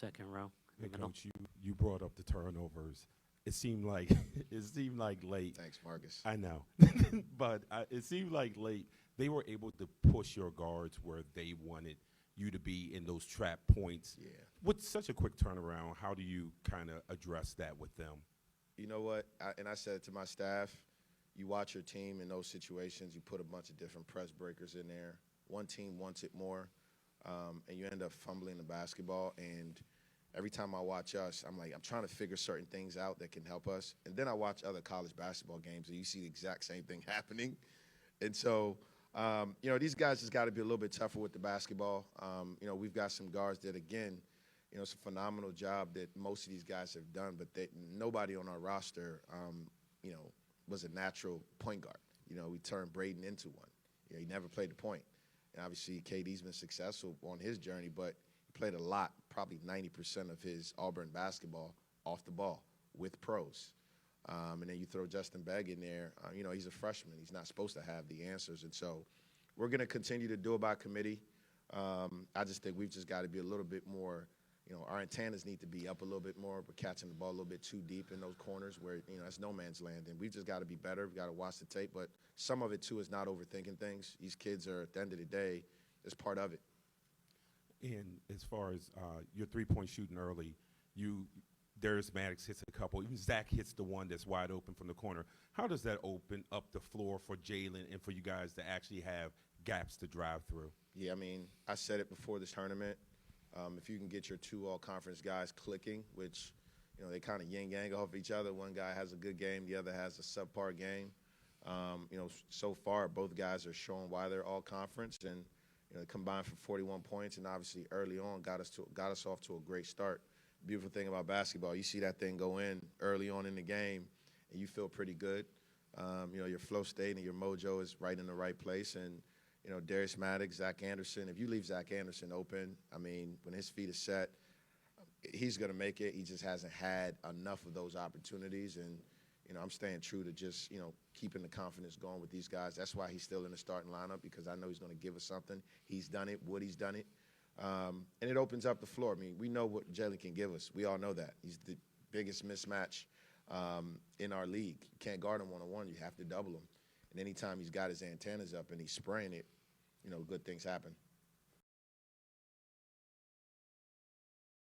second row. Hey, You know? Coach, you brought up the turnovers. It seemed like it seemed like late. Thanks, Marcus. I know, but it seemed like late. They were able to push your guards where they wanted you to be in those trap points. Yeah. With such a quick turnaround, how do you kind of address that with them? You know what? I said it to my staff. You watch your team in those situations. You put a bunch of different press breakers in there. One team wants it more, and you end up fumbling the basketball. And every time I watch us, I'm trying to figure certain things out that can help us. And then I watch other college basketball games, and you see the exact same thing happening. And so, these guys just got to be a little bit tougher with the basketball. We've got some guards that, again, it's a phenomenal job that most of these guys have done, but nobody on our roster, was a natural point guard. We turned Braden into one. He never played the point. And obviously, KD's been successful on his journey, but he played a lot, probably 90% of his Auburn basketball off the ball with pros. And then you throw Justin Begg in there. He's a freshman. He's not supposed to have the answers. And so we're going to continue to do it by committee. I just think we've just got to be a little bit more, our antennas need to be up a little bit more. We're catching the ball a little bit too deep in those corners where, that's no man's land. And we've just got to be better. We've got to watch the tape. But some of it, too, is not overthinking things. These kids are, at the end of the day, it's part of it. And as far as your three-point shooting early, Darius Maddox hits a couple. Even Zach hits the one that's wide open from the corner. How does that open up the floor for Jalen and for you guys to actually have gaps to drive through? Yeah, I said it before this tournament. If you can get your two all-conference guys clicking, which, they kind of yin-yang off each other. One guy has a good game, the other has a subpar game. So far, both guys are showing why they're all-conference, and combined for 41 points, and obviously early on got us off to a great start. Beautiful thing about basketball, you see that thing go in early on in the game, and you feel pretty good. Your flow state and your mojo is right in the right place, and Darius Maddox, Zach Anderson. If you leave Zach Anderson open, when his feet are set, he's going to make it. He just hasn't had enough of those opportunities, and I'm staying true to just keeping the confidence going with these guys. That's why he's still in the starting lineup, because I know he's going to give us something. He's done it. Woody's done it. And it opens up the floor. We know what Jalen can give us. We all know that. He's the biggest mismatch in our league. You can't guard him one-on-one. You have to double him. And anytime he's got his antennas up and he's spraying it, good things happen.